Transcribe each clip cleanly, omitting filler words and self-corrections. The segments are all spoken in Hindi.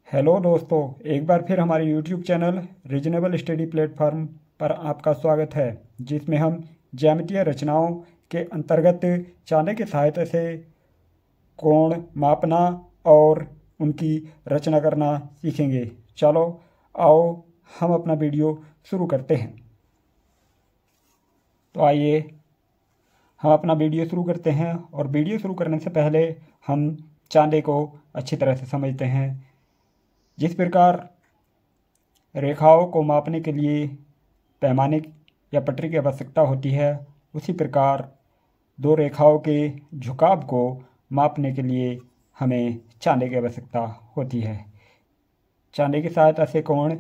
हेलो दोस्तों, एक बार फिर हमारे YouTube channel reasonable study platform पर आपका स्वागत है, जिसमें हम ज्यामितीय रचनाओं के अंतर्गत चांदे की सहायता से कोण मापना और उनकी रचना करना सीखेंगे। चलो आओ हम अपना वीडियो शुरू करते हैं। तो आइए हम अपना वीडियो शुरू करते हैं, और वीडियो शुरू करने से पहले हम चांदे को अच्छी तरह से समझते हैं। जिस प्रकार रेखाओं को मापने के लिए पैमाने या पटरी की आवश्यकता होती है, उसी प्रकार दो रेखाओं के झुकाव को मापने के लिए हमें चांदे की आवश्यकता होती है। चांदे की सहायता से कोण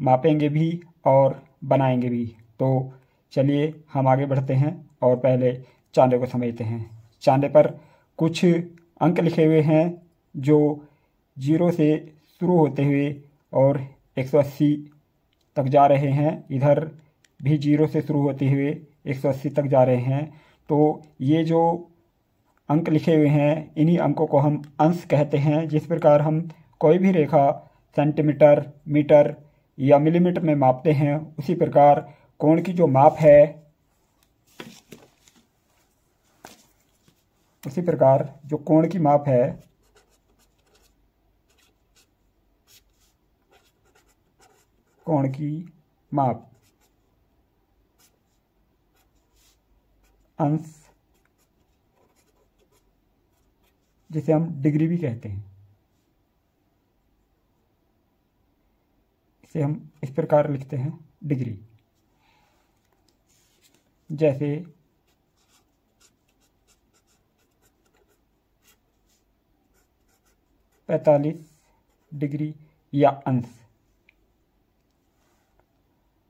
मापेंगे भी और बनाएंगे भी। तो चलिए हम आगे बढ़ते हैं और पहले चांदे को समझते हैं। चांदे पर कुछ अंक लिखे हुए हैं जो 0 से शुरू होते हुए और 180 तक जा रहे हैं। इधर भी 0 से शुरू होते हुए 180 तक जा रहे हैं। तो ये जो अंक लिखे हुए हैं, इन्हीं अंकों को हम अंश कहते हैं। जिस प्रकार हम कोई भी रेखा सेंटीमीटर, मीटर या मिलीमीटर में मापते हैं, उसी प्रकार कोण की जो माप है, उसी प्रकार जो कोण की माप है, कोण की माप अंश, जिसे हम डिग्री भी कहते हैं, इसे हम इस प्रकार लिखते हैं डिग्री। जैसे 45 डिग्री या अंश।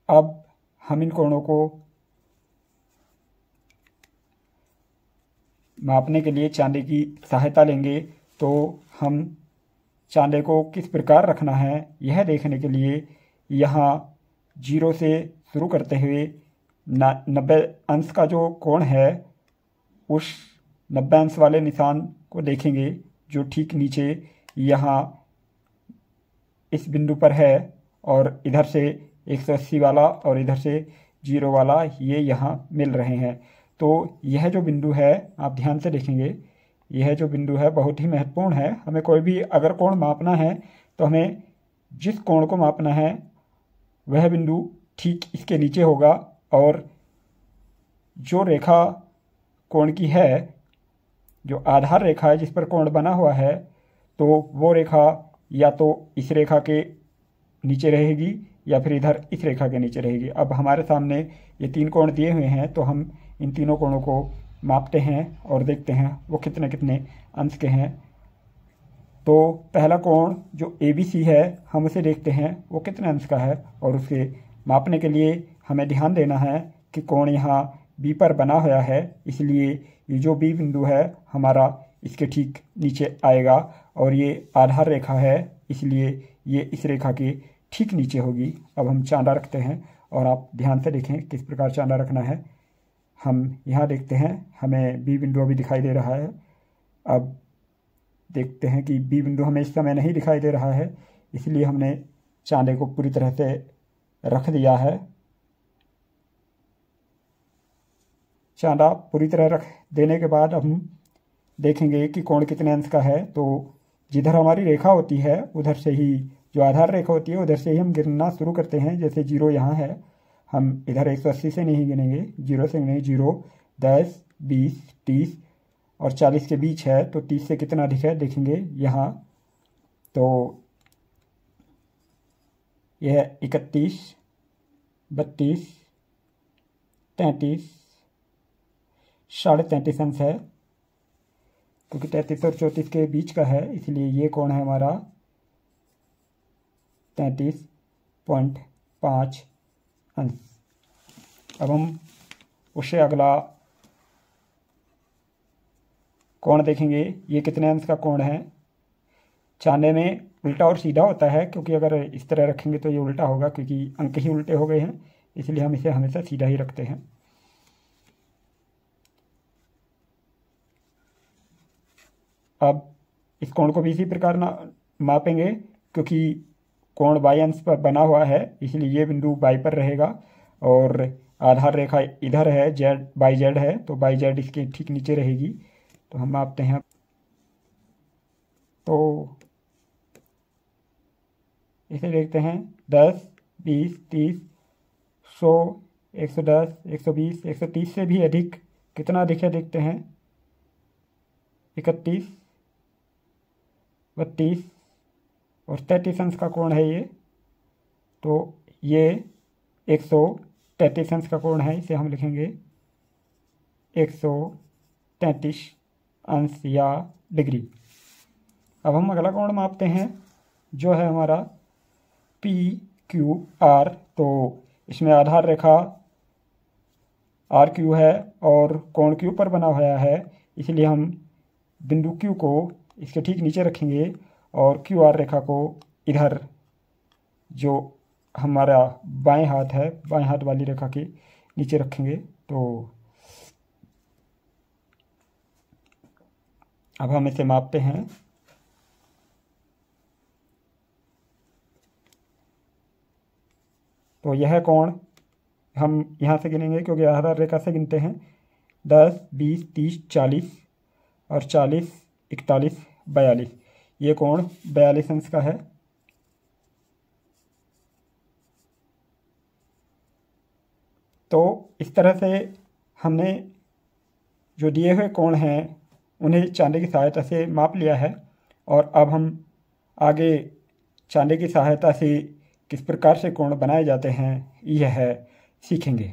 अब हम इन कोणों को मापने के लिए चांदे की सहायता लेंगे। तो हम चांदे को किस प्रकार रखना है, यह देखने के लिए यहाँ 0 से शुरू करते हुए 90 अंश का जो कोण है, उस 90 अंश वाले निशान को देखेंगे जो ठीक नीचे यहाँ इस बिंदु पर है, और इधर से 180 वाला और इधर से 0 वाला ये यहाँ मिल रहे हैं। तो यह जो बिंदु है, आप ध्यान से देखेंगे, यह जो बिंदु है बहुत ही महत्वपूर्ण है। हमें कोई भी अगर कोण मापना है तो हमें जिस कोण को मापना है वह बिंदु ठीक इसके नीचे होगा, और जो रेखा कोण की है, जो आधार रेखा है जिस पर कोण बना हुआ है, तो वो रेखा या तो इस रेखा के नीचे रहेगी या फिर इधर इस रेखा के नीचे रहेगी। अब हमारे सामने ये 3 कोण दिए हुए हैं, तो हम इन तीनों कोणों को मापते हैं और देखते हैं वो कितने कितने अंश के हैं। तो पहला कोण जो ABC है, हम उसे देखते हैं वो कितने अंश का है, और उसे मापने के लिए हमें ध्यान देना है कि कोण यहाँ B पर बना हुआ है, इसलिए ये जो B बिंदु है हमारा इसके ठीक नीचे आएगा, और ये आधार रेखा है इसलिए ये इस रेखा के ठीक नीचे होगी। अब हम चांदा रखते हैं, और आप ध्यान से देखें किस प्रकार चांदा रखना है। हम यहाँ देखते हैं हमें B बिंदु अभी दिखाई दे रहा है। अब देखते हैं कि B बिंदु हमें इस समय नहीं दिखाई दे रहा है, इसलिए हमने चांदे को पूरी तरह से रख दिया है। चांदा पूरी तरह रख देने के बाद हम देखेंगे कि कोण कितने अंश का है। तो जिधर हमारी रेखा होती है उधर से ही, जो आधार रेखा होती है उधर से ही हम गिनना शुरू करते हैं। जैसे 0 यहाँ है, हम इधर 180 से नहीं गिनेंगे, 0 से गिनेंगे। 0, 10, 20, 30 और 40 के बीच है, तो 30 से कितना अधिक है देखेंगे यहाँ। तो यह 31, 32, 33, 33.5 अंश है, क्योंकि 33 और 34 के बीच का है, इसलिए ये कोण है हमारा 33.5 अंश। अब हम उससे अगला कोण देखेंगे, ये कितने अंश का कोण है। चांदे में उल्टा और सीधा होता है, क्योंकि अगर इस तरह रखेंगे तो ये उल्टा होगा, क्योंकि अंक ही उल्टे हो गए हैं, इसलिए हम इसे हमेशा सीधा ही रखते हैं। अब इस कोण को भी इसी प्रकार मापेंगे, क्योंकि कोण बाई अंश पर बना हुआ है इसलिए ये बिंदु बाई पर रहेगा और आधार रेखा इधर है, जेड बाई जेड है, तो बाई जेड इसके ठीक नीचे रहेगी। तो हम मापते हैं। तो इसे देखते हैं 10, 20, 30, 100, 110, 120, 130 से भी अधिक। कितना अधिक है देखते हैं। 31, 32 और 33 अंश का कोण है ये। तो ये 133 अंश का कोण है, इसे हम लिखेंगे 133 अंश या डिग्री। अब हम अगला कोण मापते हैं जो है हमारा पी क्यू आर। तो इसमें आधार रेखा आर क्यू है और कोण क्यू पर बना हुआ है, इसलिए हम बिंदु क्यू को इसके ठीक नीचे रखेंगे और क्यू आर रेखा को इधर जो हमारा बाएं हाथ है, बाएं हाथ वाली रेखा के नीचे रखेंगे। तो अब हम इसे मापते हैं। तो यह कोण हम यहाँ से गिनेंगे क्योंकि आधार रेखा से गिनते हैं। 10, 20, 30, 40 और 40, 41, 42। ये कोण 42 अंश का है। तो इस तरह से हमने जो दिए हुए कोण हैं उन्हें चांदी की सहायता से माप लिया है और अब हम आगे चांदी की सहायता से किस प्रकार से कोण बनाए जाते हैं यह सीखेंगे।